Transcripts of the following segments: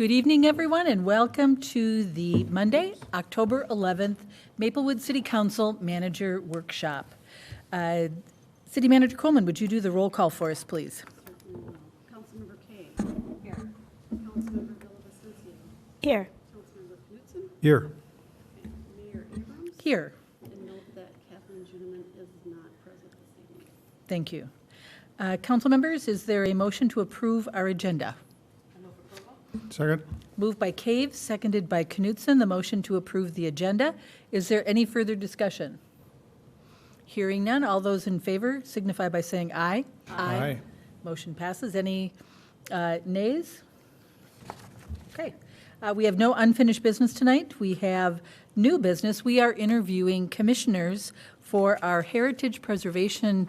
Good evening, everyone, and welcome to the Monday, October 11th, Maplewood City Council Manager Workshop. City Manager Coleman, would you do the roll call for us, please? Councilmember Kay. Here. Councilmember Villavicencio. Here. Councilmember Knutson. Here. And Mayor Abrams. Here. And note that Kathleen Juneman is not present this evening. Thank you. Council members, is there a motion to approve our agenda? I move approval. Second. Moved by Cave, seconded by Knutson, the motion to approve the agenda. Is there any further discussion? Hearing none, all those in favor signify by saying aye. Aye. Motion passes. Any nays? Okay. We have no unfinished business tonight. We have new business. We are interviewing commissioners for our Heritage Preservation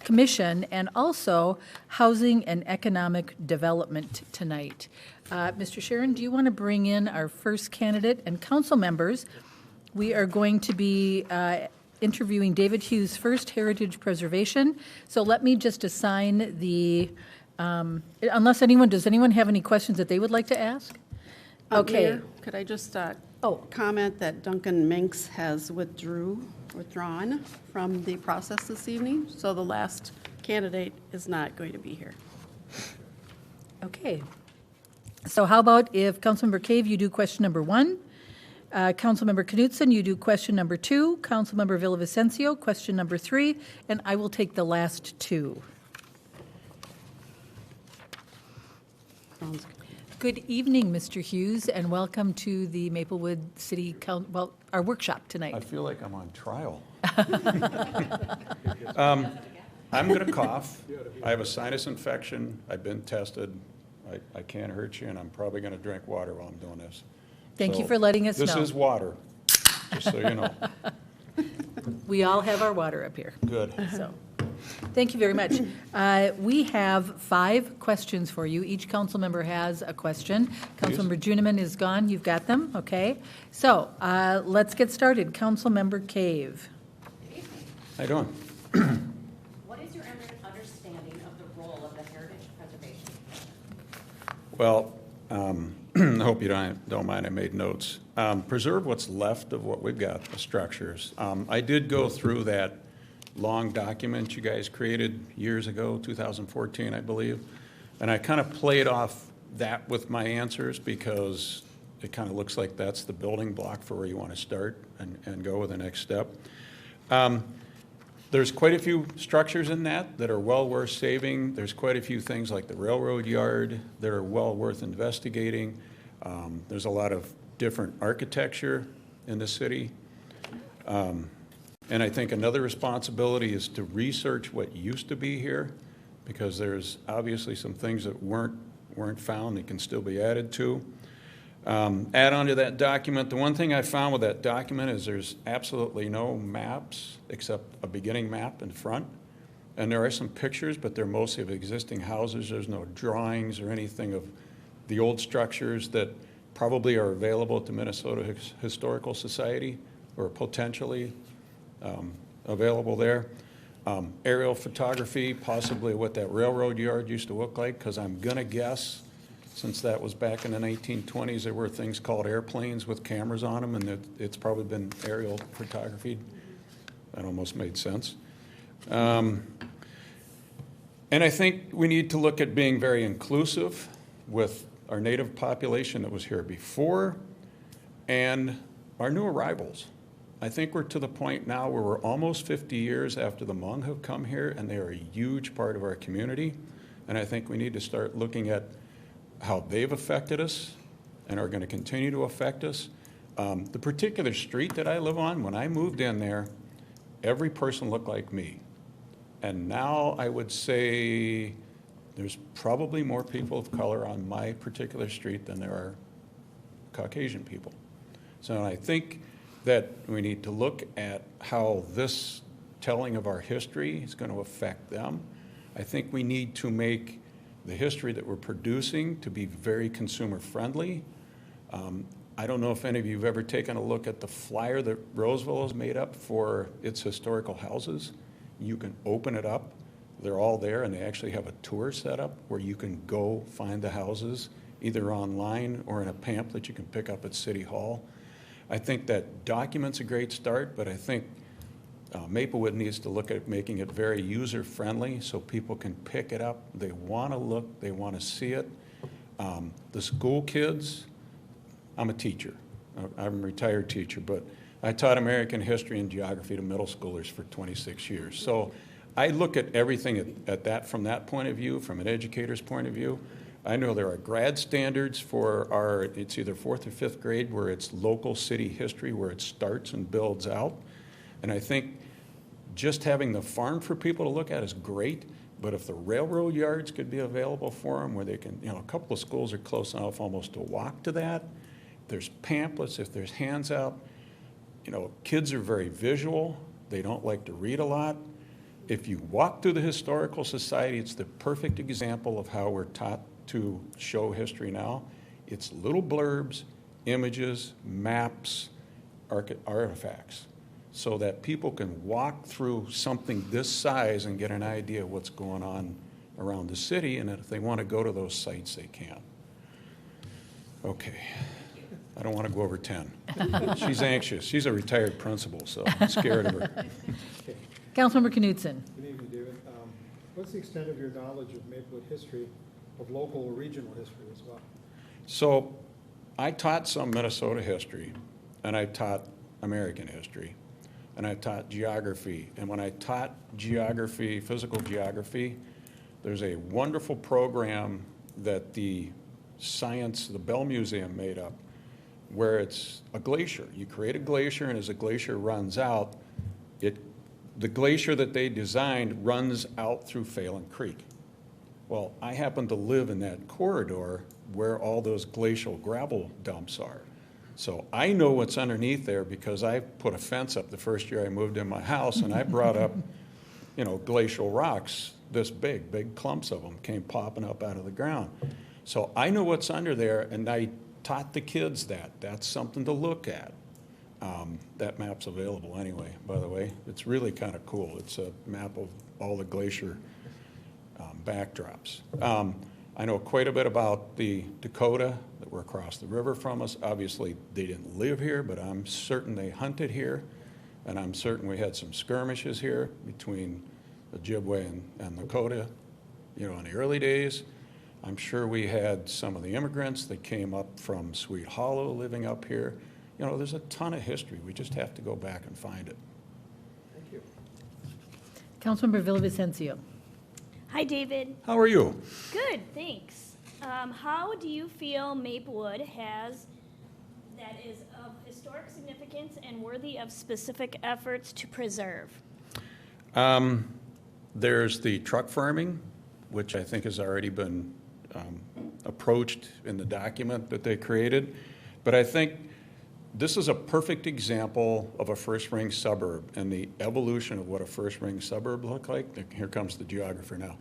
Commission and also Housing and Economic Development tonight. Mr. Sharon, do you want to bring in our first candidate and council members? We are going to be interviewing David Hughes, first Heritage Preservation. So let me just assign the, does anyone have any questions that they would like to ask? Okay. Mayor, could I just Oh. comment that Duncan Minks has withdrawn from the process this evening, so the last candidate is not going to be here. Okay. So how about if Councilmember Cave, you do question number 1, Councilmember Knutson, you do question number 2, Councilmember Villavicencio, question number 3, and I will take the last 2. Sounds good. Good evening, Mr. Hughes, and welcome to the Maplewood City Council, well, our workshop I tonight. feel like I'm on trial. I'm going to cough. I have a sinus infection. I've been tested. I can't hurt you, and I'm probably going to drink water while I'm doing this. Thank you So for letting us know. This is water, just so you know. We all have our water up here. Good. So, thank you very much. We have 5 questions for you. Each council member has a question. Councilmember Juneman is gone. You've got them, okay? So, let's get started. Councilmember Cave. How you doing? What is your understanding of the role of the Heritage Preservation Commission? Well, I hope you don't mind, I made notes. Preserve what's left of what we've got, the structures. I did go through that long document you guys created years ago, 2014, I believe, and I kind of played off that with my answers because it kind of looks like that's the building block for where you want to start and go with the next step. There's quite a few structures in that are well worth saving. There's quite a few things like the railroad yard that are well worth investigating. There's a lot of different architecture in the city. And I think another responsibility is to research what used to be here, because there's obviously some things that weren't found that can still be added to. Add on to that document, the one thing I found with that document is there's absolutely no maps except a beginning map in front. And there are some pictures, but they're mostly of existing houses. There's no drawings or anything of the old structures that probably are available at the Minnesota Historical Society or potentially available there. Aerial photography, possibly what that railroad yard used to look like, because I'm going to guess, since that was back in the 1920s, there were things called airplanes with cameras on them, and it's probably been aerial photography. That almost made sense. And I think we need to look at being very inclusive with our native population that was here before and our new arrivals. I think we're to the point now where we're almost 50 years after the Hmong have come here, and they are a huge part of our community. And I think we need to start looking at how they've affected us and are going to continue to affect us. The particular street that I live on, when I moved in there, every person looked like me. And now I would say there's probably more people of color on my particular street than there are Caucasian people. So I think that we need to look at how this telling of our history is going to affect them. I think we need to make the history that we're producing to be very consumer friendly. I don't know if any of you have ever taken a look at the flyer that Roseville has made up for its historical houses. You can open it up. They're all there, and they actually have a tour set up where you can go find the houses either online or in a pamphlet you can pick up at City Hall. I think that document's a great start, but I think Maplewood needs to look at making it very user-friendly so people can pick it up. They want to look, they want to see it. The school kids, I'm a teacher. I'm a retired teacher, but I taught American history and geography to middle schoolers for 26 years. So I look at everything at that from that point of view, from an educator's point of view. I know there are grad standards for it's either 4th or 5th grade where it's local city history, where it starts and builds out. And I think just having the farm for people to look at is great, but if the railroad yards could be available for them where they can, a couple of schools are close enough almost to walk to that. There's pamphlets, if there's hands out. Kids are very visual. They don't like to read a lot. If you walk through the Historical Society, it's the perfect example of how we're taught to show history now. It's little blurbs, images, maps, artifacts, so that people can walk through something this size and get an idea of what's going on around the city, and if they want to go to those sites, they can. Okay. I don't want to go over 10. She's anxious. She's a retired principal, so I'm scared of her. Councilmember Knudsen. Good evening, David. What's the extent of your knowledge of Maplewood history, of local or regional history as well? So I taught some Minnesota history, and I taught American history, and I taught geography. And when I taught geography, physical geography, there's a wonderful program that the Bell Museum made up, where it's a glacier. You create a glacier, and as a glacier runs out, the glacier that they designed runs out through Phelan Creek. Well, I happen to live in that corridor where all those glacial gravel dumps are. So I know what's underneath there because I put a fence up the first year I moved in my house, and I brought up, glacial rocks this big clumps of them came popping up out of the ground. So I know what's under there, and I taught the kids that. That's something to look at. That map's available anyway, by the way. It's really kind of cool. It's a map of all the glacier backdrops. I know quite a bit about the Dakota that were across the river from us. Obviously, they didn't live here, but I'm certain they hunted here, and I'm certain we had some skirmishes here between Ojibwe and Lakota, in the early days. I'm sure we had some of the immigrants that came up from Sweet Hollow living up here. There's a ton of history. We just have to go back and find it. Thank you. Councilmember Villavicencio. Hi, David. How are you? Good, thanks. How do you feel Maplewood that is of historic significance and worthy of specific efforts to preserve? There's the truck farming, which I think has already been approached in the document that they created. But I think this is a perfect example of a first-ring suburb and the evolution of what a first-ring suburb looked like. Here comes the geographer now.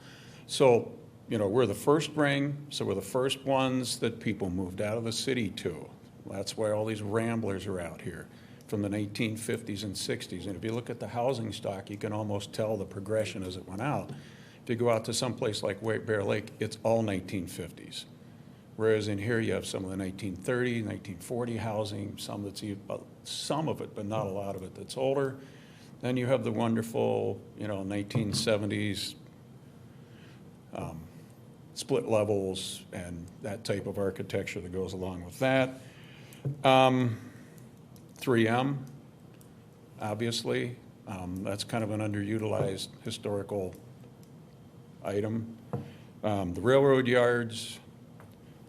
So, we're the first ring, so we're the first ones that people moved out of the city to. That's why all these ramblers are out here from the 1950s and 60s. And if you look at the housing stock, you can almost tell the progression as it went out. If you go out to some place like Bear Lake, it's all 1950s. Whereas in here, you have some of the 1930, 1940 housing, some of it, but not a lot of it, that's older. Then you have the wonderful, 1970s split levels and that type of architecture that goes along with that. 3M, obviously, that's kind of an underutilized historical item. The railroad yards.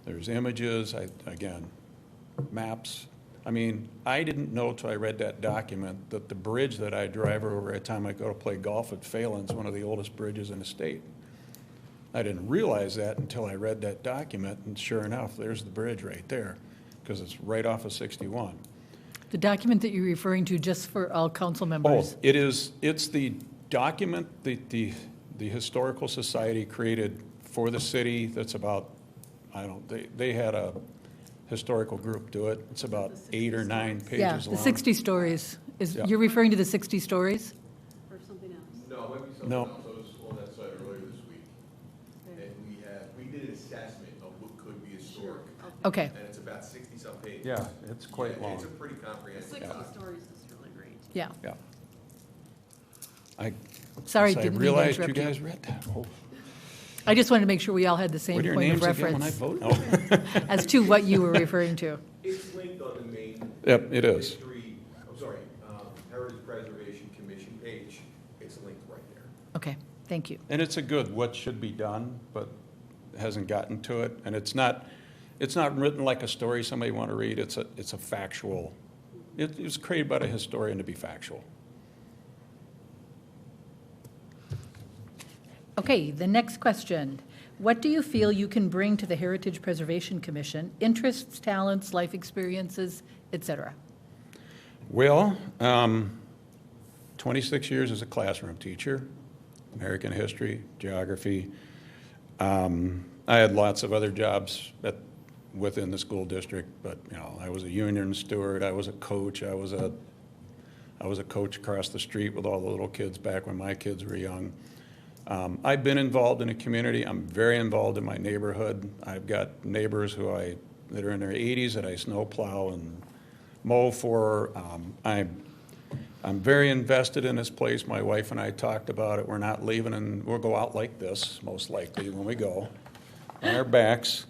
There's images, again, maps. I didn't know till I read that document that the bridge that I drive over every time I go to play golf at Phelan's one of the oldest bridges in the state. I didn't realize that until I read that document, and sure enough, there's the bridge right there, because it's right off of 61. The document that you're referring to, just for all council members. Oh, it's the document that the Historical Society created for the city that's about, they had a historical group do it. It's about 8 or 9 pages Yeah, long. the 60 stories. Yeah. You're referring to the 60 stories? Or something else? No, it might be something No. else. I was on that site earlier this week. And we did an assessment of what could be historic Okay, And it's about 60-some pages. Yeah, it's quite Yeah, long. It's a pretty comprehensive. 60 stories is really great. yeah. Yeah. I Sorry, guess I didn't mean to realized you interrupt you. guys read that. Oh, I just wanted to make sure we all had the same what are your point of names again when I reference vote? Oh. as to what you were referring to. It's linked on the main Yep, it is. history, Heritage Preservation Commission page. It's linked right there. Okay, thank you. And it's a good what should be done, but hasn't gotten to it. And it's not written like a story somebody want to read. It's a factual. It was created by a historian to be factual. Okay, the next question. What do you feel you can bring to the Heritage Preservation Commission? Interests, talents, life experiences, et cetera? Well, 26 years as a classroom teacher, American history, geography. I had lots of other jobs within the school district, but I was a union steward. I was a coach. I was a coach across the street with all the little kids back when my kids were young. I've been involved in a community. I'm very involved in my neighborhood. I've got neighbors that are in their 80s that I snowplow and mow for. I'm very invested in this place. My wife and I talked about it. We're not leaving, and we'll go out like this, most likely, when we go, on our backs.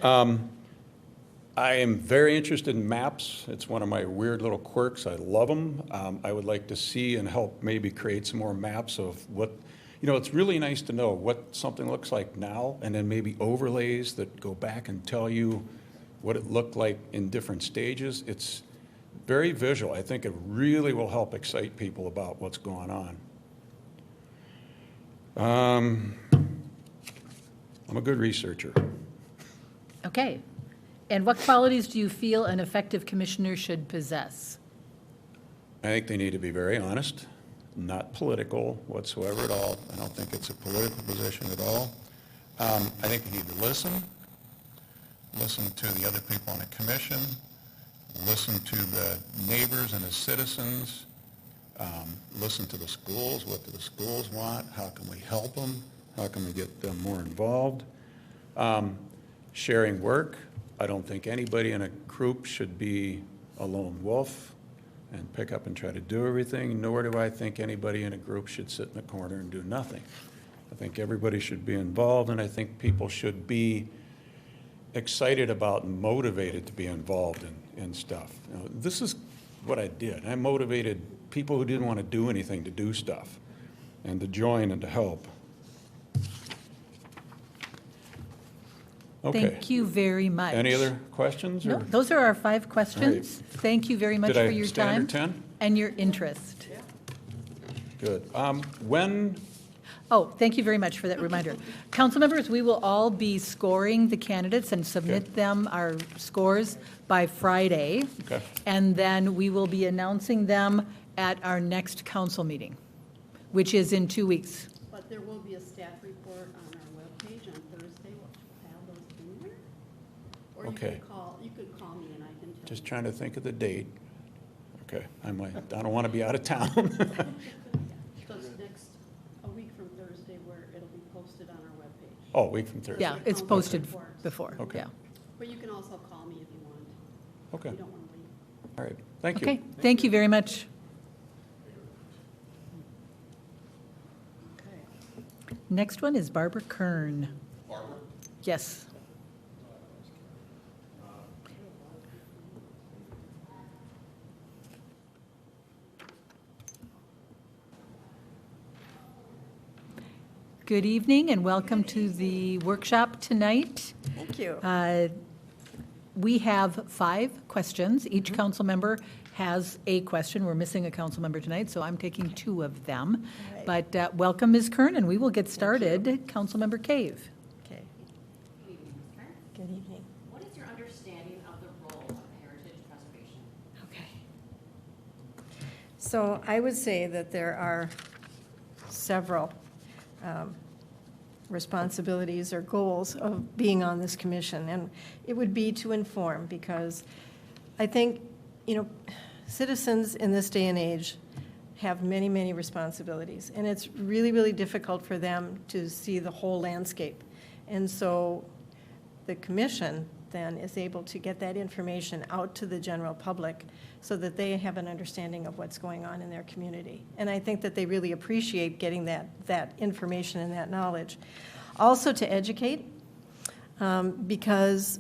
I am very interested in maps. It's one of my weird little quirks. I love them. I would like to see and help maybe create some more maps of what, it's really nice to know what something looks like now, and then maybe overlays that go back and tell you what it looked like in different stages. It's very visual. I think it really will help excite people about what's going on. I'm a good researcher. Okay. And what qualities do you feel an effective commissioner should possess? I think they need to be very honest, not political whatsoever at all. I don't think it's a political position at all. I think they need to listen to the other people on the commission, listen to the neighbors and the citizens, listen to the schools. What do the schools want? How can we help them? How can we get them more involved? Sharing work. I don't think anybody in a group should be a lone wolf and pick up and try to do everything, nor do I think anybody in a group should sit in the corner and do nothing. I think everybody should be involved, and I think people should be excited about and motivated to be involved in stuff. This is what I did. I motivated people who didn't want to do anything to do stuff and to join and to help. Okay. Thank you very much. Any other questions? No, or- those are our 5 questions. Thank you very much Did I for your stay under time 10? and your interest. Good. When, Oh, thank you very much for that reminder. Council members, we will all be scoring the candidates and submit them, our scores, by Friday. Okay. And then we will be announcing them at our next council meeting, which is in 2 weeks. But there will be a staff report on our webpage on Thursday. We'll have those in there. Or Okay. you could call me and I can tell just you. trying to think of the date. Okay, I don't want to be out of town. So it's a week from Thursday where it'll be posted on our webpage. Oh, a week from Thursday. Yeah, it's posted Reports. before, Okay. yeah. But you can also call me if you want. Okay, You don't want to leave. all right, thank you. Okay, thank you very much. Okay. Next one is Barbara Kern. Barbara? Yes. Good evening and welcome to the workshop tonight. Thank you. We have 5 questions. Each council member has a question. We're missing a council member tonight, so I'm taking 2 of them. All right. But welcome, Ms. Kern, and we will get started. Councilmember Cave. Okay, Good evening, Ms. Kern. good evening. What is your understanding of the role of heritage preservation? Okay. So I would say that there are several responsibilities or goals of being on this commission, and it would be to inform, because I think, citizens in this day and age have many, many responsibilities, and it's really, really difficult for them to see the whole landscape. And so the commission then is able to get that information out to the general public so that they have an understanding of what's going on in their community. And I think that they really appreciate getting that information and that knowledge. Also to educate, because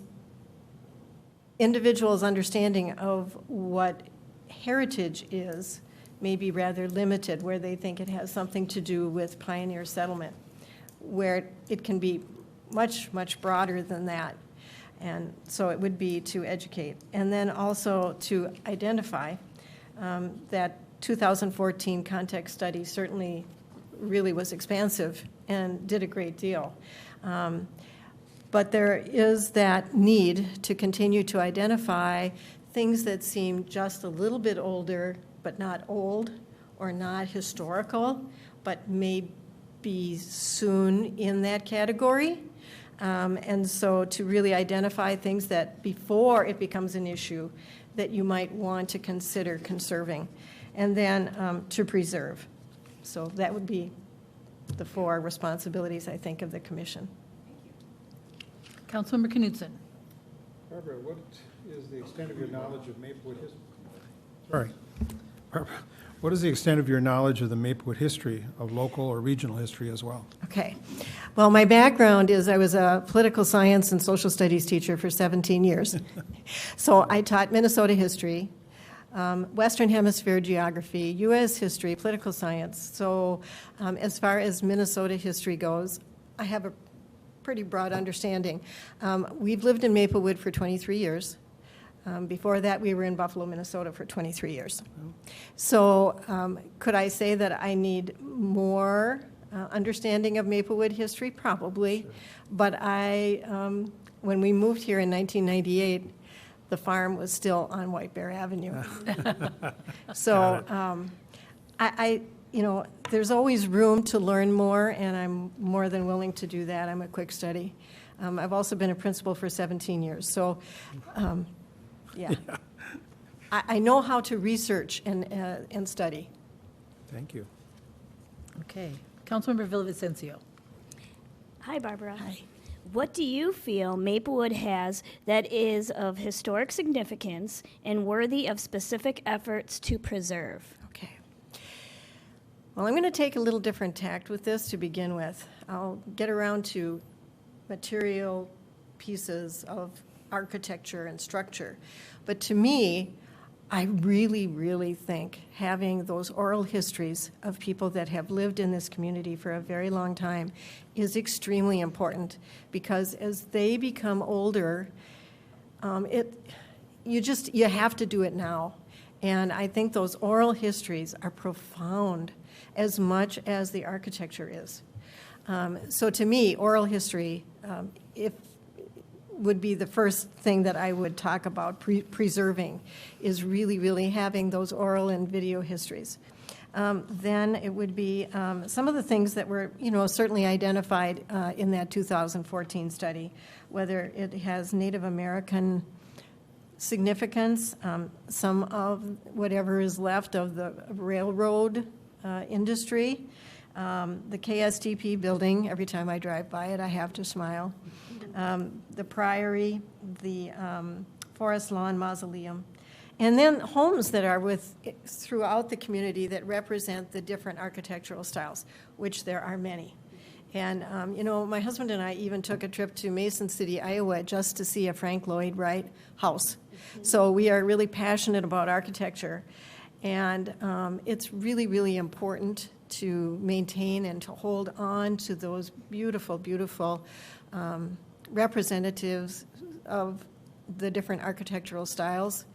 individuals' understanding of what heritage is may be rather limited, where they think it has something to do with pioneer settlement, where it can be much, much broader than that. And so it would be to educate. And then also to identify that 2014 context study certainly really was expansive and did a great deal. But there is that need to continue to identify things that seem just a little bit older, but not old, or not historical, but may be soon in that category. And so to really identify things that before it becomes an issue that you might want to consider conserving, and then to preserve. So that would be the 4 responsibilities, I think, of the commission. Councilmember Knudsen. Barbara, what is the extent of your knowledge of Maplewood history? Sorry. Barbara, what is the extent of your knowledge of the Maplewood history, of local or regional history as well? Okay. Well, my background is I was a political science and social studies teacher for 17 years. So I taught Minnesota history, Western Hemisphere geography, U.S. history, political science. So as far as Minnesota history goes, I have a pretty broad understanding. We've lived in Maplewood for 23 years. Before that, we were in Buffalo, Minnesota for 23 years. So could I say that I need more understanding of Maplewood history? Probably. Sure. But when we moved here in 1998, the farm was still on White Bear Avenue. So there's always room to learn more, and I'm more than willing to do that. I'm a quick study. I've also been a principal for 17 years. So, yeah. I know how to research and study. Thank you. Okay. Councilmember Villavicencio. Hi, Barbara. Hi. What do you feel Maplewood has that is of historic significance and worthy of specific efforts to preserve? Okay. Well, I'm going to take a little different tact with this to begin with. I'll get around to material pieces of architecture and structure. But to me, I really, really think having those oral histories of people that have lived in this community for a very long time is extremely important, because as they become older, you have to do it now. And I think those oral histories are profound as much as the architecture is. So to me, oral history, would be the first thing that I would talk about preserving, is really, really having those oral and video histories. Then it would be some of the things that were, certainly identified in that 2014 study, whether it has Native American significance, some of whatever is left of the railroad industry, the KSTP building. Every time I drive by it, I have to smile. The Priory, the Forest Lawn Mausoleum, and then homes that are throughout the community that represent the different architectural styles, which there are many. And, my husband and I even took a trip to Mason City, Iowa, just to see a Frank Lloyd Wright house. So we are really passionate about architecture. And it's really, really important to maintain and to hold on to those beautiful, beautiful representatives of the different architectural styles.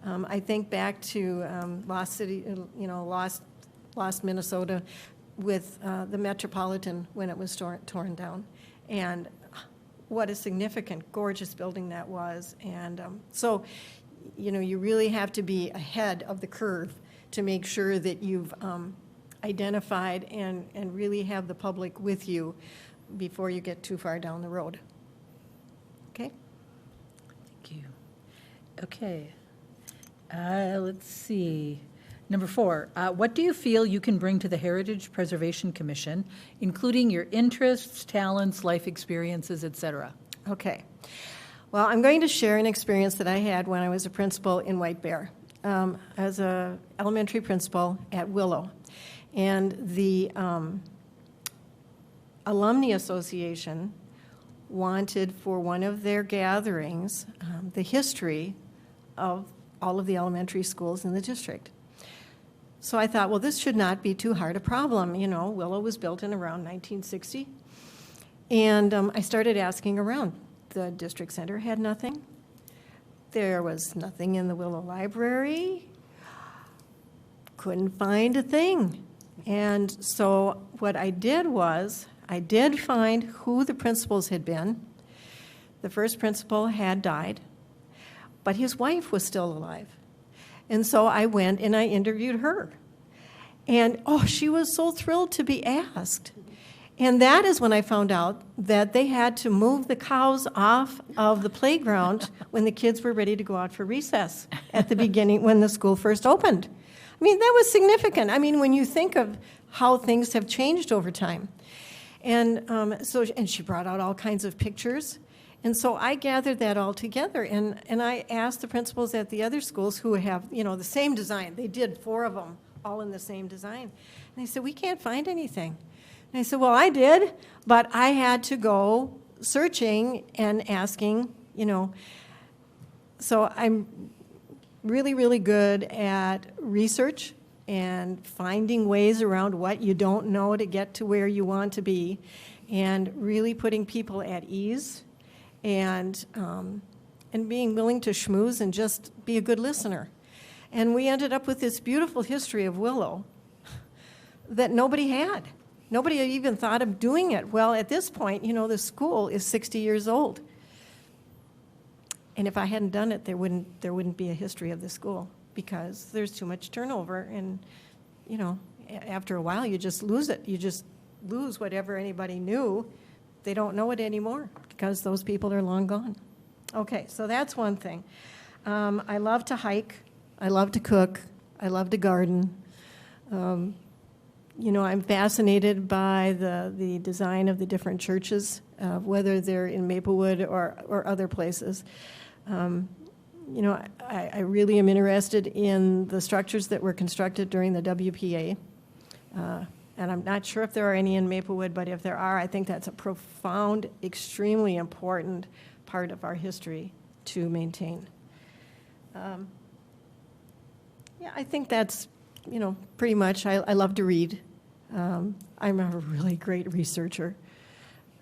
I think back to Lost City, Lost Minnesota, with the Metropolitan when it was torn down, and what a significant, gorgeous building that was. And so, you really have to be ahead of the curve to make sure that you've identified and really have the public with you before you get too far down the road. Okay? Thank you. Okay. Let's see. Number 4, what do you feel you can bring to the Heritage Preservation Commission, including your interests, talents, life experiences, et cetera? Okay. Well, I'm going to share an experience that I had when I was a principal in White Bear. As an elementary principal at Willow. And the Alumni Association wanted for one of their gatherings the history of all of the elementary schools in the district. So I thought, well, this should not be too hard a problem. You know, Willow was built in around 1960. And I started asking around. The district center had nothing. There was nothing in the Willow Library. Couldn't find a thing. And so what I did was, I did find who the principals had been. The first principal had died, but his wife was still alive. And so I went and I interviewed her. And, oh, she was so thrilled to be asked. And that is when I found out that they had to move the cows off of the playground when the kids were ready to go out for recess at the beginning when the school first opened. I mean, that was significant. I mean, when you think of how things have changed over time. And and she brought out all kinds of pictures. And so I gathered that all together. And I asked the principals at the other schools who have, you know, the same design. They did 4 of them, all in the same design. And they said, we can't find anything. And I said, well, I did, but I had to go searching and asking, you know. So I'm really, really good at research and finding ways around what you don't know to get to where you want to be, and really putting people at ease, and being willing to schmooze and just be a good listener. And we ended up with this beautiful history of Willow that nobody had. Nobody had even thought of doing it. Well, at this point, you know, the school is 60 years old. And if I hadn't done it, there wouldn't be a history of the school, because there's too much turnover. And, you know, after a while, you just lose it. You just lose whatever anybody knew. They don't know it anymore because those people are long gone. Okay, so that's one thing. I love to hike. I love to cook. I love to garden. You know, I'm fascinated by the design of the different churches, whether they're in Maplewood or other places. You know, I really am interested in the structures that were constructed during the WPA. And I'm not sure if there are any in Maplewood, but if there are, I think that's a profound, extremely important part of our history to maintain. Yeah, I think that's, you know, pretty much. I love to read. I'm a really great researcher.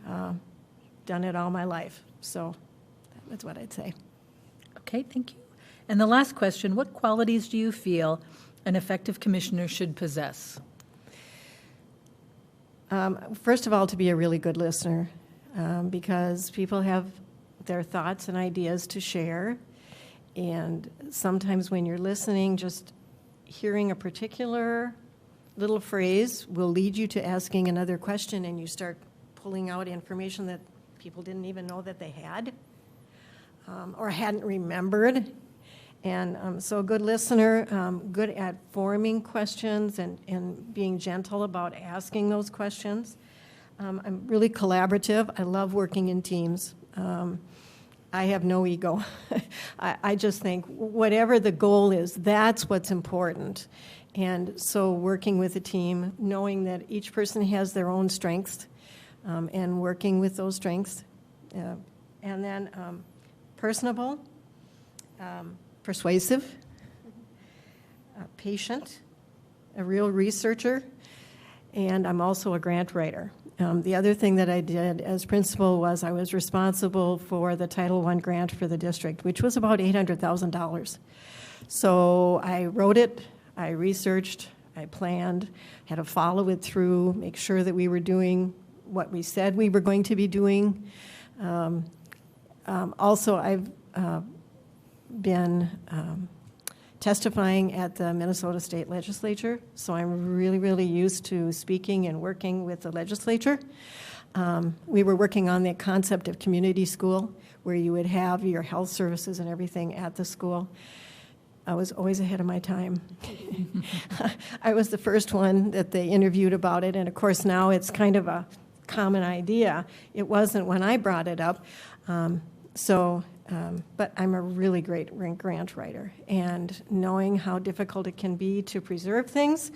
Done it all my life. So that's what I'd say. Okay, thank you. And the last question, what qualities do you feel an effective commissioner should possess? First of all, to be a really good listener, because people have their thoughts and ideas to share. And sometimes when you're listening, just hearing a particular little phrase will lead you to asking another question, and you start pulling out information that people didn't even know that they had or hadn't remembered. And so a good listener, good at forming questions and being gentle about asking those questions. I'm really collaborative. I love working in teams. I have no ego. I just think whatever the goal is, that's what's important. And so working with a team, knowing that each person has their own strengths, and working with those strengths. And then personable, persuasive, patient, a real researcher, and I'm also a grant writer. The other thing that I did as principal was I was responsible for the Title I grant for the district, which was about $800,000. So I wrote it, I researched, I planned, had to follow it through, make sure that we were doing what we said we were going to be doing. Also, I've been testifying at the Minnesota State Legislature, so I'm really, really used to speaking and working with the legislature. We were working on the concept of community school, where you would have your health services and everything at the school. I was always ahead of my time. I was the first one that they interviewed about it, and of course now it's kind of a common idea. It wasn't when I brought it up. So But I'm a really great grant writer, and knowing how difficult it can be to preserve things,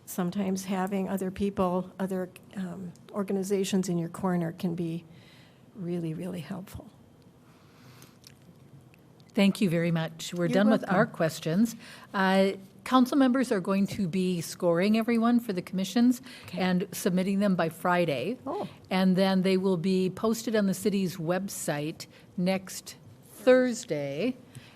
sometimes having other people, other organizations in your corner can be really, really helpful. Thank you very much. We're You're done with welcome. our questions. Council members are going to be scoring everyone for the commissions and submitting them by Friday. Oh. And then they will be posted on the city's website next Thursday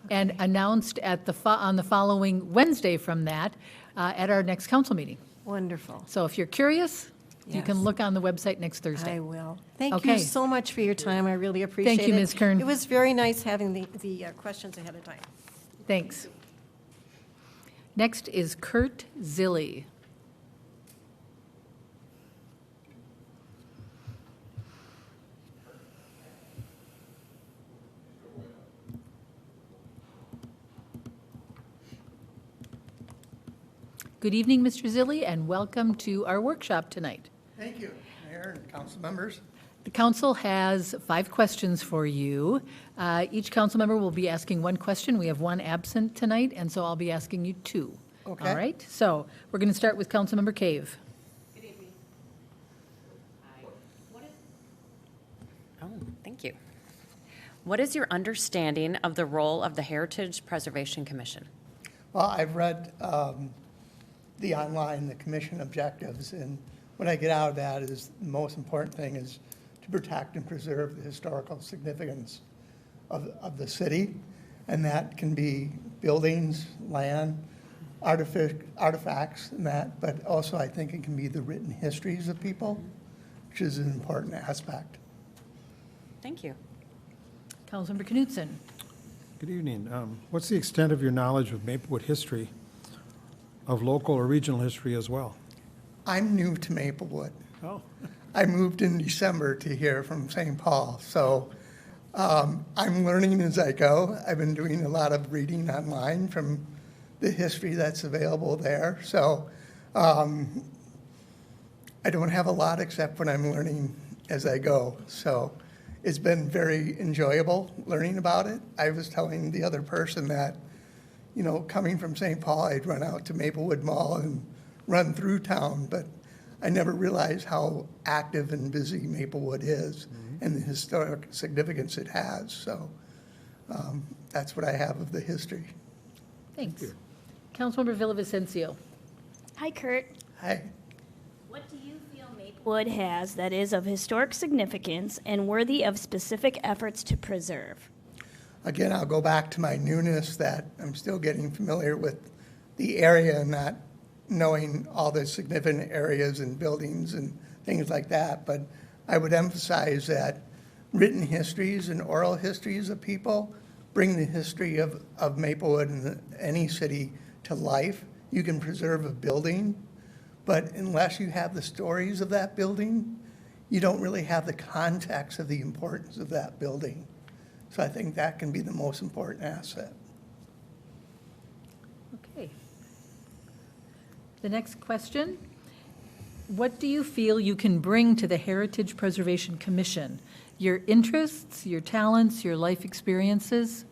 and announced at on the following Wednesday from that at our next council meeting. Wonderful. So if you're curious, you can Yes. look on the website next Thursday. I will. Thank Okay. you so much for your time. I really appreciate it. you, Ms. Kern. It was very nice having the questions ahead of time. Thanks. Next is Kurt Zilli. Good evening, Mr. Zilli, and welcome to our workshop tonight. Thank you, Mayor and council members. The council has 5 questions for you. Each council member will be asking 1 question. We have 1 absent tonight, and so I'll be asking you 2. Okay. All right? So we're going to start with Councilmember Cave. Good evening. Oh, thank you. What is your understanding of the role of the Heritage Preservation Commission? Well, I've read the online, the commission objectives, and what I get out of that is the most important thing is to protect and preserve the historical significance of the city, and that can be buildings, land, artifacts, and that, but also I think it can be the written histories of people, which is an important aspect. Thank you. Councilmember Knutson. Good evening. What's the extent of your knowledge of Maplewood history, of local or regional history as well? I'm new to Maplewood. Oh. I moved in December to here from St. Paul, so I'm learning as I go. I've been doing a lot of reading online from the history that's available there, so I don't have a lot except what I'm learning as I go. So it's been very enjoyable learning about it. I was telling the other person that, you know, coming from St. Paul, I'd run out to Maplewood Mall and run through town, but I never realized how active and busy Maplewood is and the historic significance it has. So that's what I have of the history. Thanks. Councilmember Villavicencio. Hi, Kurt. Hi. What do you feel Maplewood has that is of historic significance and worthy of specific efforts to preserve? Again, I'll go back to my newness that I'm still getting familiar with the area and not knowing all the significant areas and buildings and things like that. But I would emphasize that written histories and oral histories of people bring the history of Maplewood and any city to life. You can preserve a building, but unless you have the stories of that building, you don't really have the context of the importance of that building. So I think that can be the most important asset. Okay. The next question. What do you feel you can bring to the Heritage Preservation Commission? Your interests, your talents, your life experiences?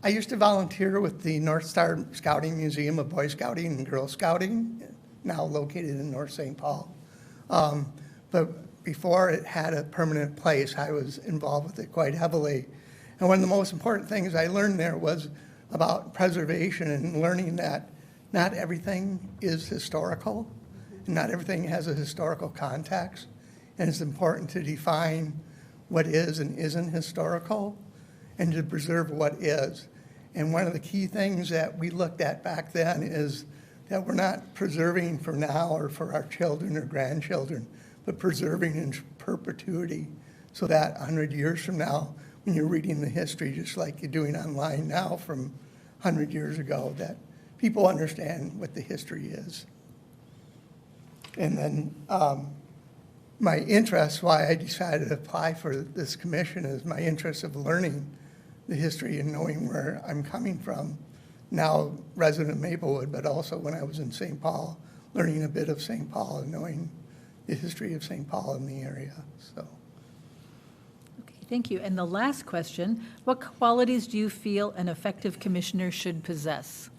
I used to volunteer with the North Star Scouting Museum of Boy Scouting and Girl Scouting, now located in North St. Paul. But before it had a permanent place, I was involved with it quite heavily. And one of the most important things I learned there was about preservation and learning that not everything is historical, and not everything has a historical context. And it's important to define what is and isn't historical and to preserve what is. And one of the key things that we looked at back then is that we're not preserving for now or for our children or grandchildren, but preserving in perpetuity so that 100 years from now, when you're reading the history, just like you're doing online now from 100 years ago, that people understand what the history is. And then my interest, why I decided to apply for this commission, is my interest of learning the history and knowing where I'm coming from. Now resident of Maplewood, but also when I was in St. Paul, learning a bit of St. Paul and knowing the history of St. Paul in the area. So, Okay, Thank you. And the last question, what qualities do you feel an effective commissioner should possess?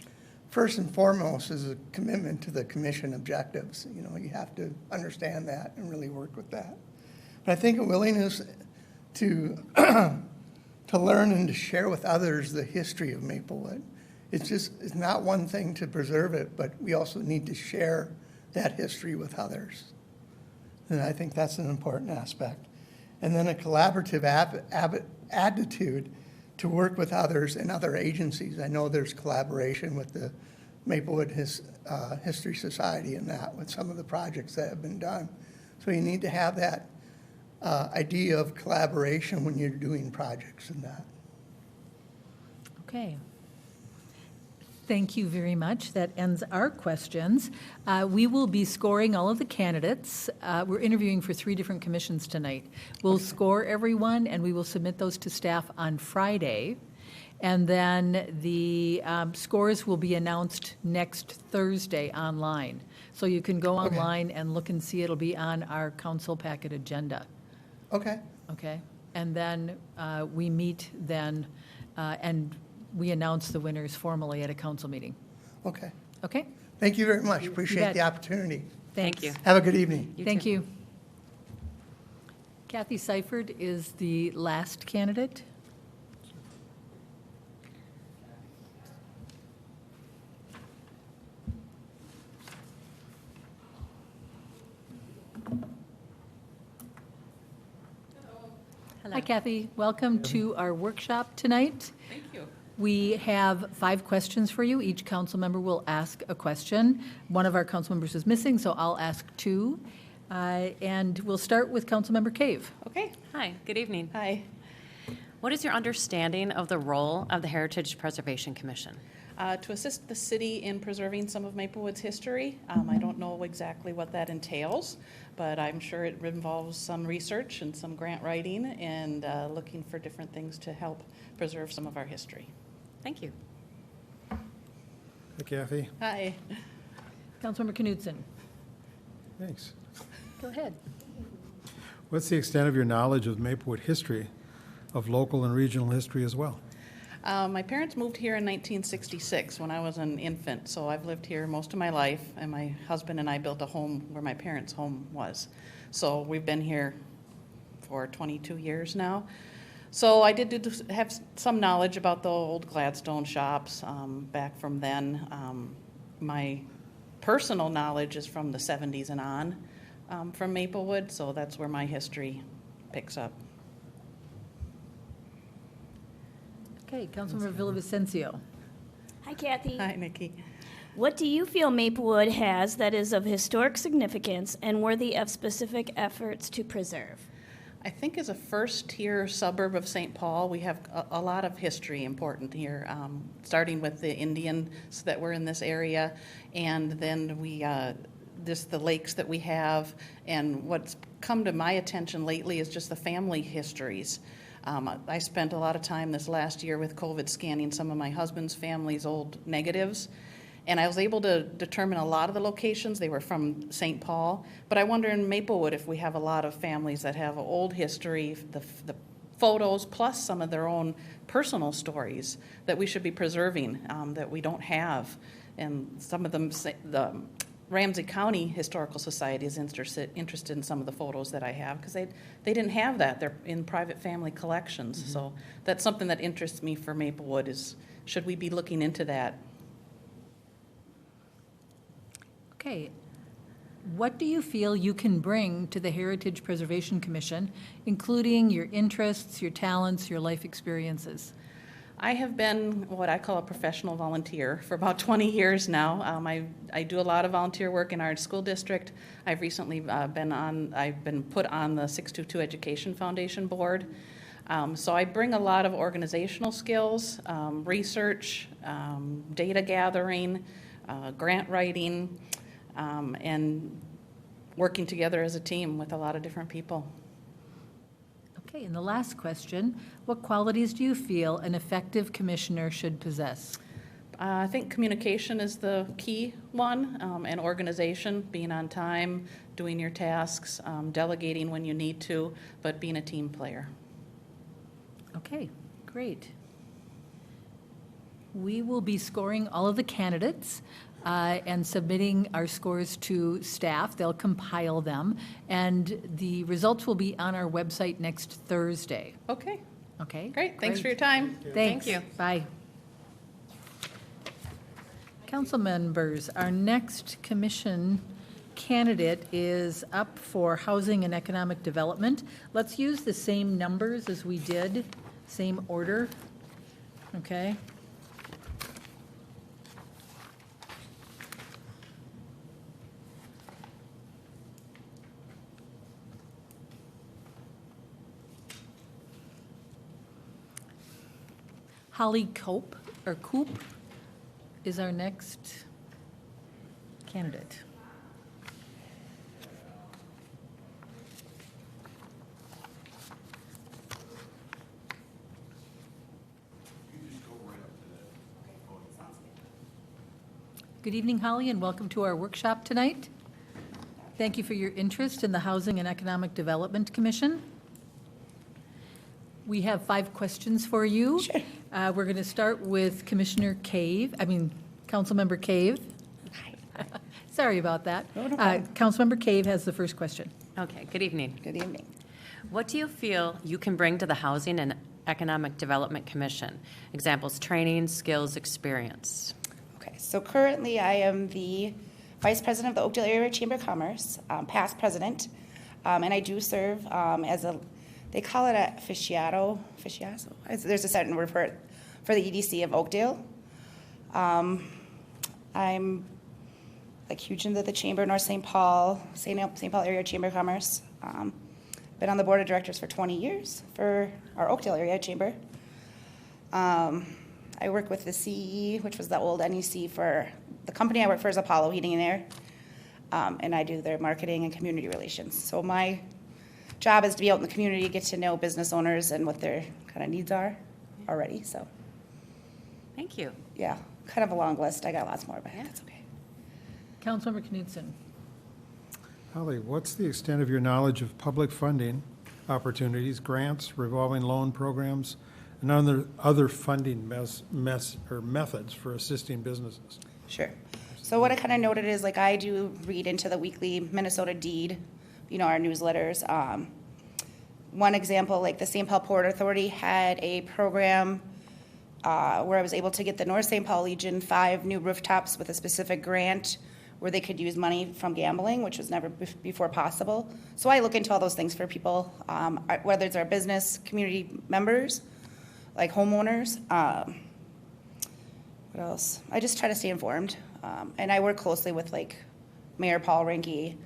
First and foremost is a commitment to the commission objectives. You have to understand that and really work with that. But I think a willingness to to learn and to share with others the history of Maplewood. It's not one thing to preserve it, but we also need to share that history with others. And I think that's an important aspect. And then a collaborative attitude to work with others and other agencies. I know there's collaboration with the Maplewood History Society and that, with some of the projects that have been done. So you need to have that idea of collaboration when you're doing projects and that. Okay. Thank you very much. That ends our questions. We will be scoring all of the candidates. We're interviewing for 3 different commissions tonight. We'll score everyone, and we will submit those to staff on Friday. And then the scores will be announced next Thursday online. So you can go online and look and see. It'll be on our council packet agenda. Okay. Okay? And then we meet then, and we announce the winners formally at a council meeting. Okay. Okay? Thank you very much. bet. Appreciate the opportunity. Thanks. Thank you. Have a good evening. Thank you. Kathy Seifert is the last candidate. Hi, Kathy. Welcome to our workshop tonight. Thank you. We have 5 questions for you. Each council member will ask a question. One of our council members is missing, so I'll ask 2. And we'll start with Councilmember Cave. Okay. Hi, good evening. Hi. What is your understanding of the role of the Heritage Preservation Commission? To assist the city in preserving some of Maplewood's history. I don't know exactly what that entails, but I'm sure it involves some research and some grant writing and looking for different things to help preserve some of our history. Thank you. Hey, Kathy. Hi. Councilmember Knudsen, Thanks. go ahead. What's the extent of your knowledge of Maplewood history, of local and regional history as well? My parents moved here in 1966 when I was an infant, so I've lived here most of my life, and my husband and I built a home where my parents' home was. So we've been here for 22 years now. So I did have some knowledge about the old Gladstone shops back from then. My personal knowledge is from the 70s and on from Maplewood, so that's where my history picks up. Okay, Councilmember Villavicencio. Hi, Kathy. Hi, Nikki. What do you feel Maplewood has that is of historic significance and worthy of specific efforts to preserve? I think as a first-tier suburb of St. Paul, we have a lot of history important here, starting with the Indians that were in this area, and then we just the lakes that we have. And what's come to my attention lately is just the family histories. I spent a lot of time this last year with COVID scanning some of my husband's family's old negatives, and I was able to determine a lot of the locations. They were from St. Paul, but I wonder in Maplewood if we have a lot of families that have old history, the photos, plus some of their own personal stories that we should be preserving that we don't have. And some of them, the Ramsey County Historical Society is interested in some of the photos that I have because they didn't have that. They're in private family collections. Mm-hmm. So that's something that interests me for Maplewood is should we be looking into that? Okay. What do you feel you can bring to the Heritage Preservation Commission, including your interests, your talents, your life experiences? I have been what I call a professional volunteer for about 20 years now. I do a lot of volunteer work in our school district. I've recently been put on the 622 Education Foundation board. So I bring a lot of organizational skills, research, data gathering, grant writing, and working together as a team with a lot of different people. Okay, and the last question, what qualities do you feel an effective commissioner should possess? I think communication is the key one, and organization, being on time, doing your tasks, delegating when you need to, but being a team player. Okay, great. We will be scoring all of the candidates and submitting our scores to staff. They'll compile them, and the results will be on our website next Thursday. Okay, Okay? great. Thanks for your time. Thanks. Thank you. Bye. Council members, our next commission candidate is up for Housing and Economic Development. Let's use the same numbers as we did, same order. Okay? Holly Cope is our next candidate. Good evening, Holly, and welcome to our workshop tonight. Thank you for your interest in the Housing and Economic Development Commission. We have 5 questions for you. Sure. We're going to start with Councilmember Cave. Sorry about that. No problem. Councilmember Cave has the first question. Okay, good evening. Good evening. What do you feel you can bring to the Housing and Economic Development Commission? Examples, training, skills, experience. Okay, so currently I am the Vice President of the Oakdale Area Chamber of Commerce, past president, and I do serve as they call it a aficionado. There's a certain word for it, for the EDC of Oakdale. I'm like huge into the Chamber, North St. Paul Area Chamber of Commerce. Been on the board of directors for 20 years for our Oakdale Area Chamber. I work with the CE, which was the old NEC for the company I work for is Apollo Heating and Air, and I do their marketing and community relations. So my job is to be out in the community, get to know business owners and what their kind of needs are already. So, Thank you. yeah, kind of a long list. I got lots more, but that's okay. Councilmember Knudsen. Holly, what's the extent of your knowledge of public funding opportunities, grants, revolving loan programs, and other funding methods for assisting businesses? Sure. So what I kind of noted is, like, I do read into the weekly Minnesota Deed, our newsletters. One example, like the St. Paul Port Authority had a program where I was able to get the North St. Paul Legion 5 new rooftops with a specific grant where they could use money from gambling, which was never before possible. So I look into all those things for people, whether it's our business community members, like homeowners. What else? I just try to stay informed. And I work closely with like Mayor Paul Rinke,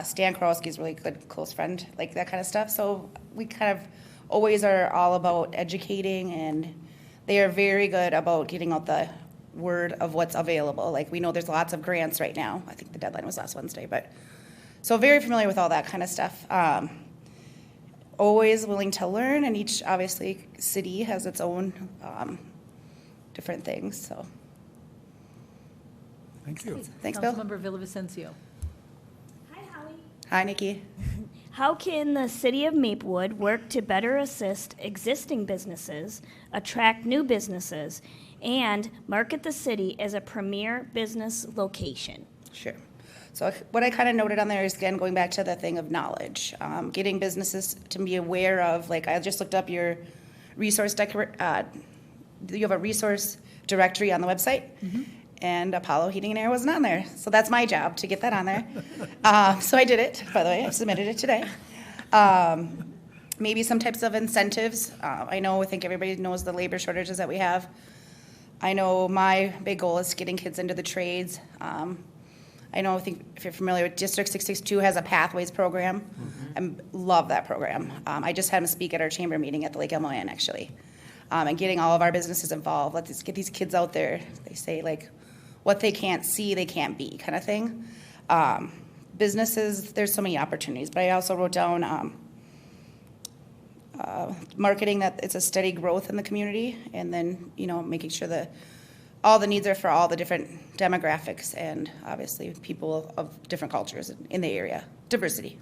Stan Krowski's really good close friend, like that kind of stuff. So we kind of always are all about educating, and they are very good about getting out the word of what's available. Like we know there's lots of grants right now. I think the deadline was last Wednesday, but so very familiar with all that kind of stuff. Always willing to learn, and each obviously city has its own different things. So Thank you. thanks, Bill. Councilmember Villavicencio. Hi, Holly. Hi, Nikki. How can the city of Maplewood work to better assist existing businesses, attract new businesses, and market the city as a premier business location? Sure. So what I kind of noted on there is, again, going back to the thing of knowledge, getting businesses to be aware of, like I just looked up your resource, you have a resource directory on the website, and Apollo Heating and Air wasn't on there. So that's my job, to get that on there. So I did it, by the way, I submitted it today. Maybe some types of incentives. I think everybody knows the labor shortages that we have. I know my big goal is getting kids into the trades. I think if you're familiar with District 662 has a Pathways program. I love that program. I just had them speak at our chamber meeting at the Lake Elmo Inn, actually. And getting all of our businesses involved. Let's get these kids out there. They say, like, what they can't see, they can't be, kind of thing. Businesses, there's so many opportunities, but I also wrote down marketing that it's a steady growth in the community, and then, making sure that all the needs are for all the different demographics and obviously people of different cultures in the area. Diversity.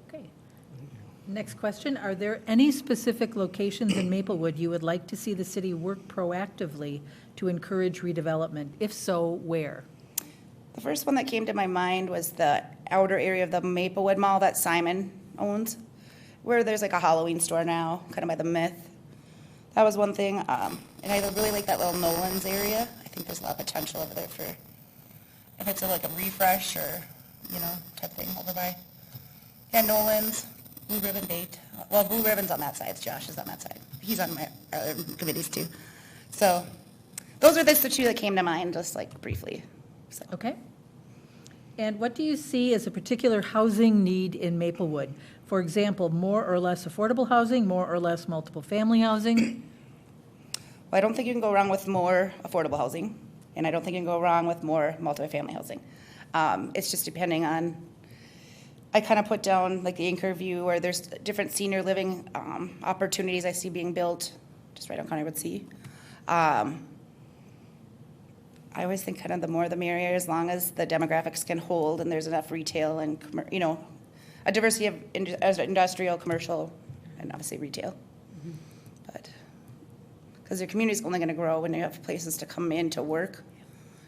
Okay. Next question, are there any specific locations in Maplewood you would like to see the city work proactively to encourage redevelopment? If so, where? The first one that came to my mind was the outer area of the Maplewood Mall that Simon owns, where there's like a Halloween store now, kind of by the Myth. That was one thing. And I really like that little Nolan's area. I think there's a lot of potential over there for, if it's like a refresh or, type thing over by. Yeah, Nolan's, Blue Ribbon Date. Well, Blue Ribbon's on that side. Josh is on that side. He's on my other committees too. So those are the two that came to mind, just like briefly. So. Okay. And what do you see as a particular housing need in Maplewood? For example, more or less affordable housing, more or less multiple family housing? Well, I don't think you can go wrong with more affordable housing, and I don't think you can go wrong with more multifamily housing. It's just depending on, I kind of put down like the Anchor View where there's different senior living opportunities I see being built just right on County Road C. I always think kind of the more the merrier, as long as the demographics can hold and there's enough retail and, a diversity of industrial, commercial, and obviously retail. Mm-hmm. But because your community is only going to grow when you have places to come in to work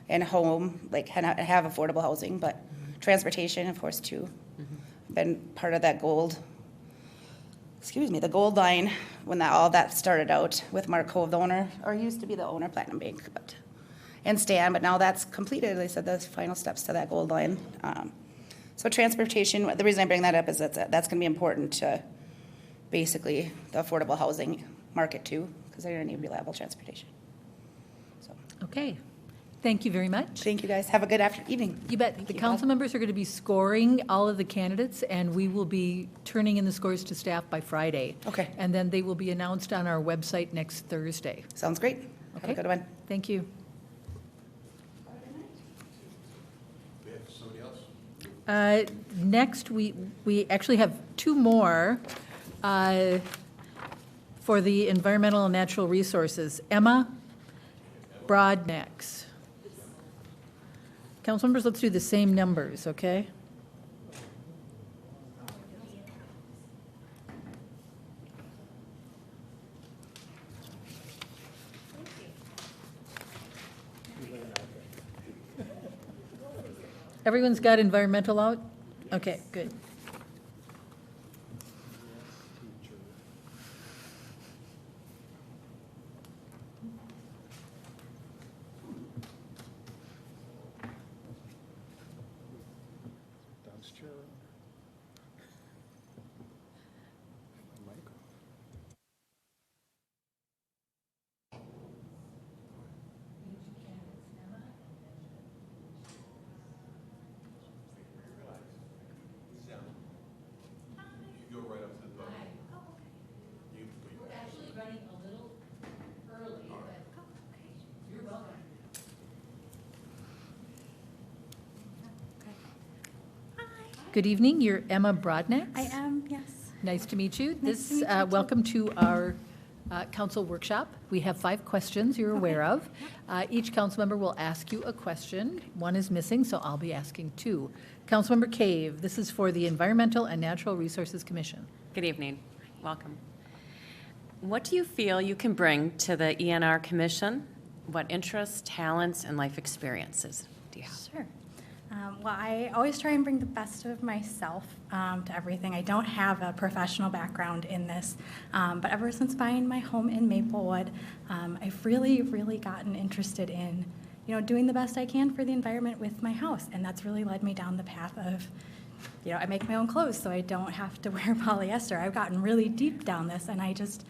and home, like have affordable housing, but transportation, of course, too. Mm-hmm. I've been part of that the gold line when all that started out with Mark Cove, the owner, or he used to be the owner of Platinum Bank, and Stan, but now that's completed. They said the final steps to that gold line. So transportation, the reason I bring that up is that's going to be important to basically the affordable housing market too, because they're going to need reliable transportation. So. Okay. Thank you very much. Thank you, guys. Have a good evening. You bet. The council members are going to be scoring all of the candidates, and we will be turning in the scores to staff by Friday. Okay. And then they will be announced on our website next Thursday. Sounds great. Have a good one. Thank you. Next, we actually have two more for the Environmental and Natural Resources. Emma Broadnax. Council members, let's do the same numbers, okay? Everyone's got environmental out? Okay, good. Good evening. You're Emma Broadnax. I am, yes. Nice to meet you. Nice to meet you, too. Welcome to our council workshop. We have 5 questions you're aware of. Each council member will ask you a question. One is missing, so I'll be asking 2. Councilmember Cave, this is for the Environmental and Natural Resources Commission. Good evening. Welcome. What do you feel you can bring to the ENR Commission? What interests, talents, and life experiences do you have? Sure. Well, I always try and bring the best of myself to everything. I don't have a professional background in this, but ever since buying my home in Maplewood, I've really, really gotten interested in, doing the best I can for the environment with my house, and that's really led me down the path of, I make my own clothes, so I don't have to wear polyester. I've gotten really deep down this, and I just,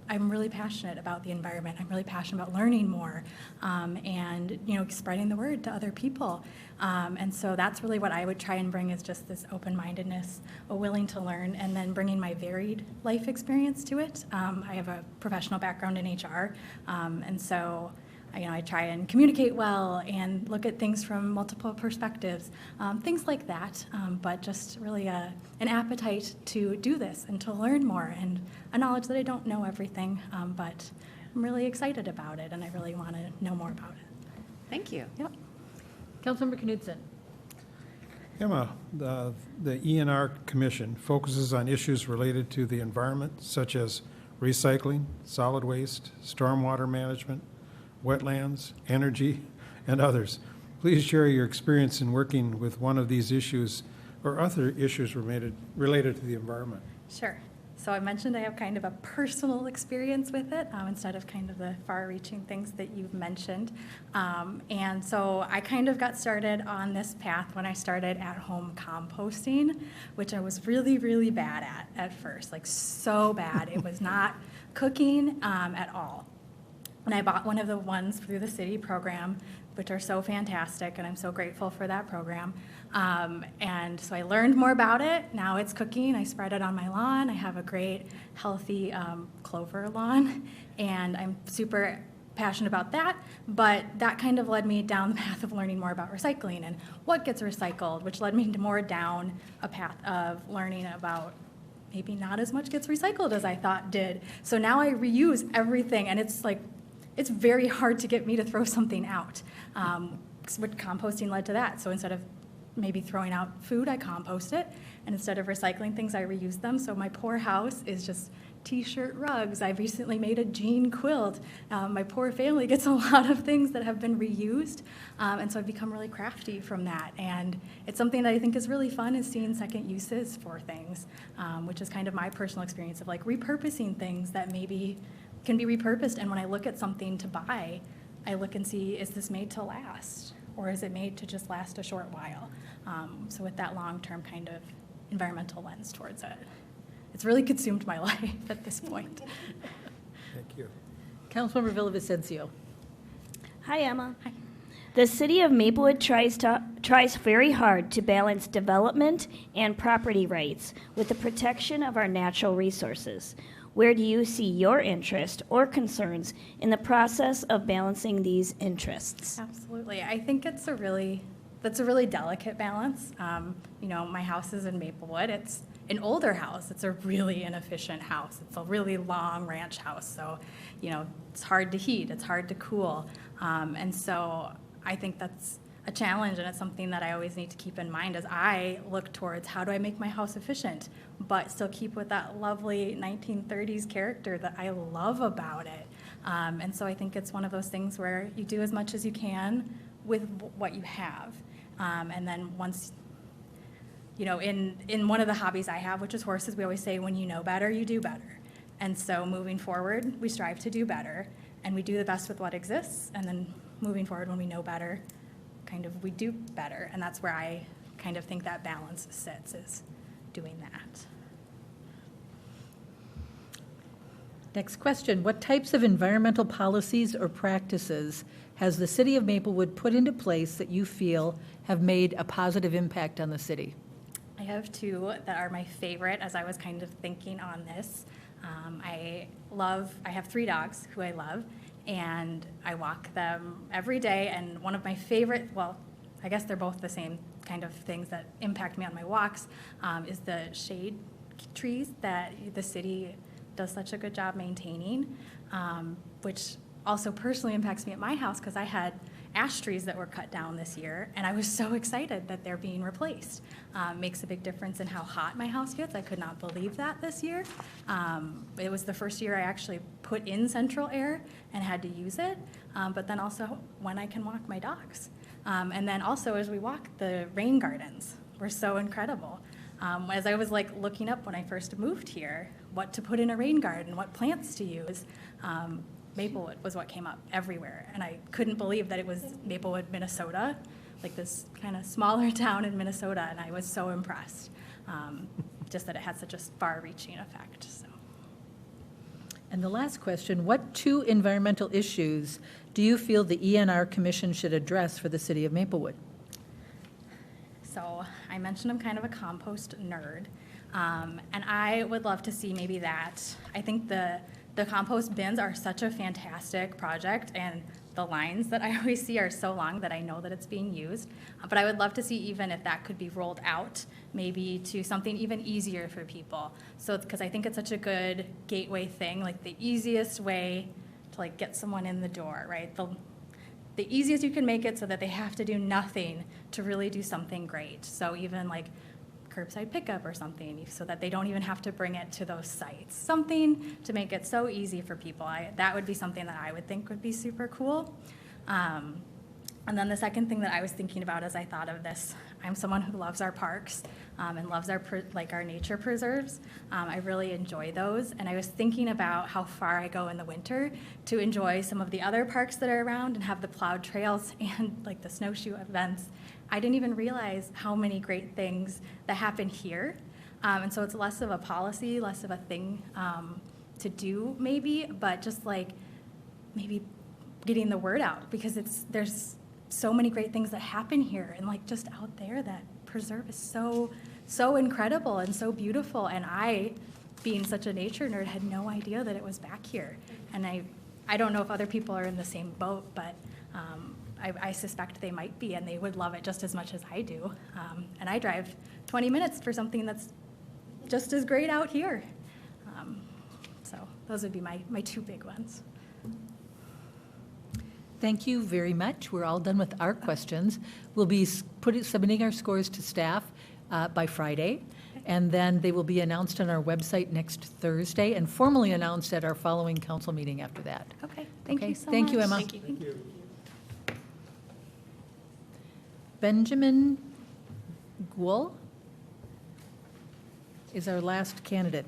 I'm really passionate about the environment. I'm really passionate about learning more and, spreading the word to other people. And so that's really what I would try and bring is just this open-mindedness, a willing to learn, and then bringing my varied life experience to it. I have a professional background in HR, and so I try and communicate well and look at things from multiple perspectives, things like that, but just really an appetite to do this and to learn more and a knowledge that I don't know everything, but I'm really excited about it and I really want to know more about it. Thank you. Yep. Councilmember Knudsen. Emma, the ENR Commission focuses on issues related to the environment, such as recycling, solid waste, stormwater management, wetlands, energy, and others. Please share your experience in working with one of these issues or other issues related to the environment. Sure. So I mentioned I have kind of a personal experience with it instead of kind of the far-reaching things that you've mentioned. And so I kind of got started on this path when I started at-home composting, which I was really, really bad at first, like so bad. It was not cooking at all. And I bought one of the ones through the city program, which are so fantastic, and I'm so grateful for that program. And so I learned more about it. Now it's cooking. I spread it on my lawn. I have a great, healthy clover lawn, and I'm super passionate about that. But that kind of led me down the path of learning more about recycling and what gets recycled, which led me more down a path of learning about maybe not as much gets recycled as I thought did. So now I reuse everything, and it's like, it's very hard to get me to throw something out. What composting led to that. So instead of maybe throwing out food, I compost it. And instead of recycling things, I reuse them. So my poor house is just t-shirt rugs. I've recently made a jean quilt. My poor family gets a lot of things that have been reused. And so I've become really crafty from that. And it's something that I think is really fun, is seeing second uses for things, which is kind of my personal experience of like repurposing things that maybe can be repurposed. And when I look at something to buy, I look and see, is this made to last? Or is it made to just last a short while? So with that long-term kind of environmental lens towards it. It's really consumed my life at this point. Thank you. Councilmember Villavicencio. Hi, Emma. Hi. The city of Maplewood tries very hard to balance development and property rights with the protection of our natural resources. Where do you see your interest or concerns in the process of balancing these interests? Absolutely. I think that's a really delicate balance. You know, my house is in Maplewood. It's an older house. It's a really inefficient house. It's a really long ranch house. So, you know, it's hard to heat. It's hard to cool. And so I think that's a challenge, and it's something that I always need to keep in mind as I look towards how do I make my house efficient, but still keep with that lovely 1930s character that I love about it. And so I think it's one of those things where you do as much as you can with what you have. And then once, you know, in one of the hobbies I have, which is horses, we always say when you know better, you do better. And so moving forward, we strive to do better, and we do the best with what exists, and then moving forward when we know better, kind of we do better. And that's where I kind of think that balance sits, is doing that. Next question. What types of environmental policies or practices has the city of Maplewood put into place that you feel have made a positive impact on the city? I have two that are my favorite as I was kind of thinking on this. I have 3 dogs who I love, and I walk them every day, and one of my favorite, well, I guess they're both the same kind of things that impact me on my walks, is the shade trees that the city does such a good job maintaining, which also personally impacts me at my house because I had ash trees that were cut down this year, and I was so excited that they're being replaced. Makes a big difference in how hot my house gets. I could not believe that this year. It was the first year I actually put in central air and had to use it, but then also when I can walk my dogs. And then also as we walk, the rain gardens were so incredible. As I was like looking up when I first moved here, what to put in a rain garden, what plants to use, Maplewood was what came up everywhere. And I couldn't believe that it was Maplewood, Minnesota, like this kind of smaller town in Minnesota, and I was so impressed, just that it had such a far-reaching effect. So. And the last question, what 2 environmental issues do you feel the ENR Commission should address for the city of Maplewood? So I mentioned I'm kind of a compost nerd, and I would love to see maybe that. I think the compost bins are such a fantastic project, and the lines that I always see are so long that I know that it's being used. But I would love to see even if that could be rolled out, maybe to something even easier for people. So, because I think it's such a good gateway thing, like the easiest way to like get someone in the door, right? the easiest you can make it so that they have to do nothing to really do something great. So even like curbside pickup or something, so that they don't even have to bring it to those sites. Something to make it so easy for people. That would be something that I would think would be super cool. And then the second thing that I was thinking about as I thought of this, I'm someone who loves our parks and loves our nature preserves. I really enjoy those, and I was thinking about how far I go in the winter to enjoy some of the other parks that are around and have the plowed trails and like the snowshoe events. I didn't even realize how many great things that happen here, and so it's less of a policy, less of a thing to do maybe, but just like maybe getting the word out, because there's so many great things that happen here and like just out there. That preserve is so incredible and so beautiful, and I, being such a nature nerd, had no idea that it was back here. And I don't know if other people are in the same boat, but I suspect they might be, and they would love it just as much as I do. And I drive 20 minutes for something that's just as great out here. So those would be my two big ones. Thank you very much. We're all done with our questions. We'll be submitting our scores to staff by Friday, and then they will be announced on our website next Thursday and formally announced at our following council meeting after that. Okay, thank you so much. Thank you, Emma. Thank you. Benjamin Guol is our last candidate.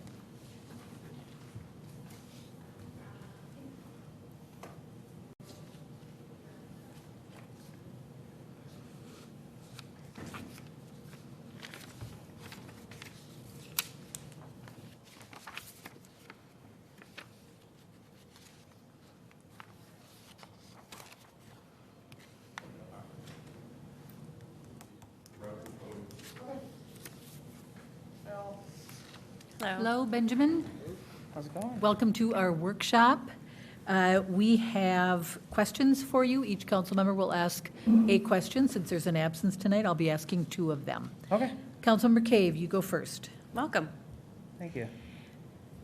Hello, Benjamin. How's it going? Welcome to our workshop. We have questions for you. Each council member will ask a question. Since there's an absence tonight, I'll be asking 2 of them. Okay. Councilmember Cave, you go first. Welcome. Thank you.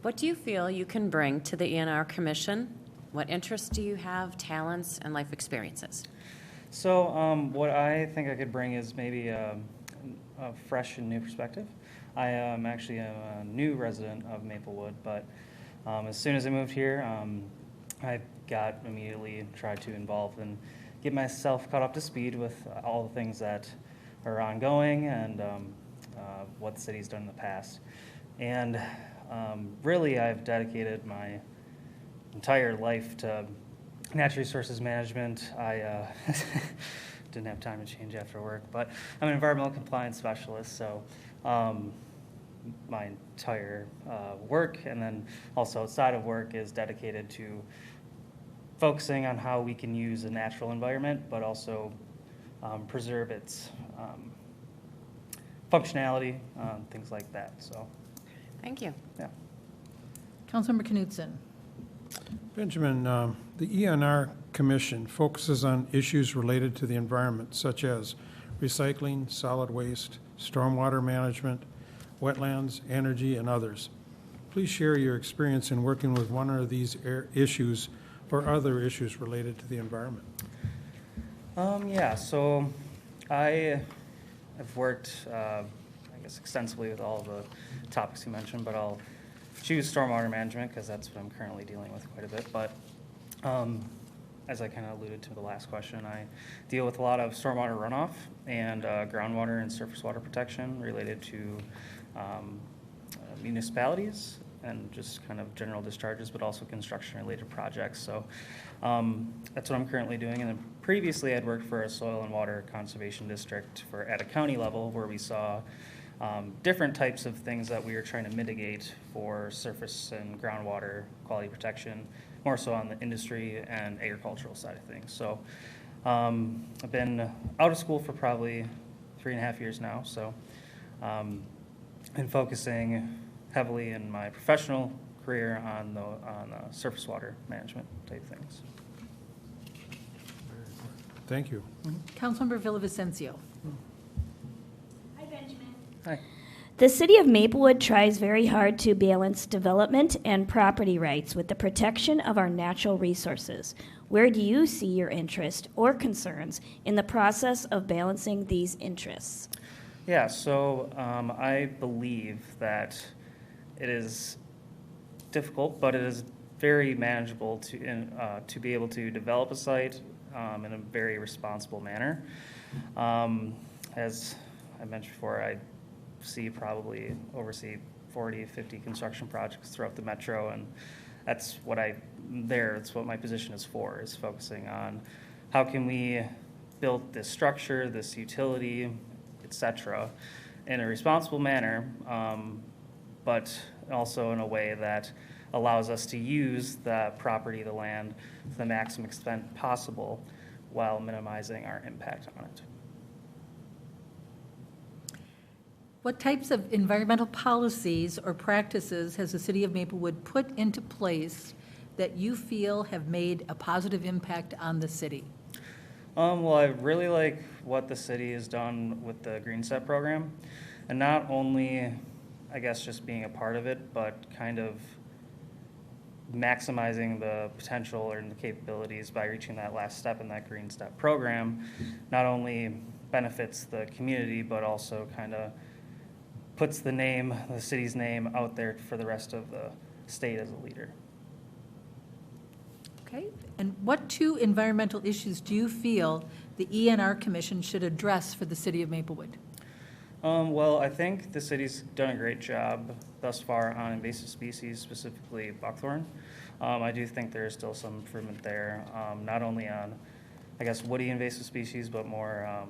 What do you feel you can bring to the ENR Commission? What interests do you have, talents, and life experiences? So what I think I could bring is maybe a fresh and new perspective. I am actually a new resident of Maplewood, but as soon as I moved here, I got immediately tried to involve and get myself caught up to speed with all the things that are ongoing and what the city's done in the past. And really, I've dedicated my entire life to natural resources management. I didn't have time to change after work, but I'm an environmental compliance specialist, so my entire work, and then also outside of work, is dedicated to focusing on how we can use a natural environment, but also preserve its functionality, things like that. So, thank you. Yeah. Councilmember Knutson. Benjamin, the ENR Commission focuses on issues related to the environment, such as recycling, solid waste, stormwater management, wetlands, energy, and others. Please share your experience in working with one of these issues or other issues related to the environment. Yeah, so I have worked, I guess, extensively with all the topics you mentioned, but I'll choose stormwater management because that's what I'm currently dealing with quite a bit. But as I kind of alluded to the last question, I deal with a lot of stormwater runoff and groundwater and surface water protection related to municipalities and just kind of general discharges, but also construction-related projects. So that's what I'm currently doing. And then previously, I'd worked for a soil and water conservation district at a county level, where we saw different types of things that we were trying to mitigate for surface and groundwater quality protection, more so on the industry and agricultural side of things. So I've been out of school for probably 3.5 years now. So been focusing heavily in my professional career on the surface water management type things. Thank you. Councilmember Villavicencio. Hi, Benjamin. Hi. The city of Maplewood tries very hard to balance development and property rights with the protection of our natural resources. Where do you see your interest or concerns in the process of balancing these interests? Yeah, so I believe that it is difficult, but it is very manageable to be able to develop a site in a very responsible manner. As I mentioned before, I probably oversee 40, 50 construction projects throughout the metro, and that's what that's what my position is for, is focusing on how can we build this structure, this utility, et cetera, in a responsible manner, but also in a way that allows us to use the property, the land, to the maximum extent possible while minimizing our impact on it. What types of environmental policies or practices has the city of Maplewood put into place that you feel have made a positive impact on the city? Well, I really like what the city has done with the Green Set program, and not only, I guess, just being a part of it, but kind of maximizing the potential or the capabilities by reaching that last step in that Green Step program. Not only benefits the community, but also kind of puts the city's name out there for the rest of the state as a leader. Okay, and what 2 environmental issues do you feel the ENR Commission should address for the city of Maplewood? Well, I think the city's done a great job thus far on invasive species, specifically buckthorn. I do think there's still some improvement there, not only on, I guess, woody invasive species, but more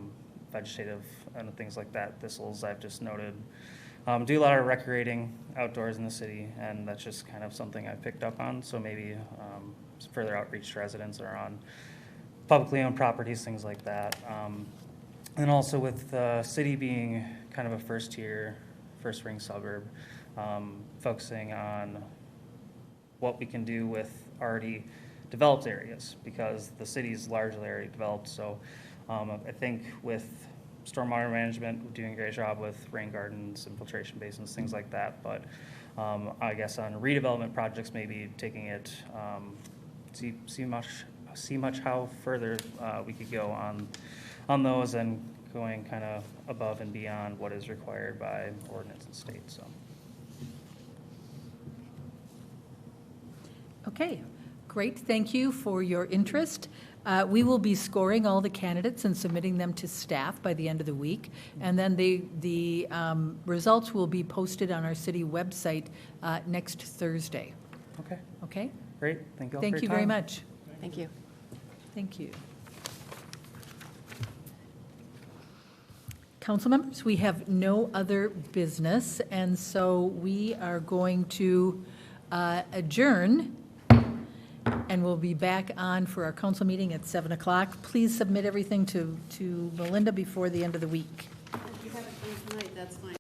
vegetative and things like that, thistles I've just noted. Do a lot of recreating outdoors in the city, and that's just kind of something I picked up on, so maybe further outreach to residents or on publicly owned properties, things like that. And also with the city being kind of a first ring suburb, focusing on what we can do with already developed areas, because the city's largely already developed. So I think with stormwater management, we're doing a great job with rain gardens, infiltration basins, things like that. But I guess on redevelopment projects, maybe taking it, see much how further we could go on those, and going kind of above and beyond what is required by ordinance and state. So. Okay, great. Thank you for your interest. We will be scoring all the candidates and submitting them to staff by the end of the week. And then the results will be posted on our city website next Thursday. Okay. Okay? Great. Thank you all for Thank your you very time. much. Thank you. Thank you. Council members, we have no other business, and so we are going to adjourn, and we'll be back on for our council meeting at 7 o'clock. Please submit everything to Melinda before the end of the week. If you haven't done tonight, that's fine.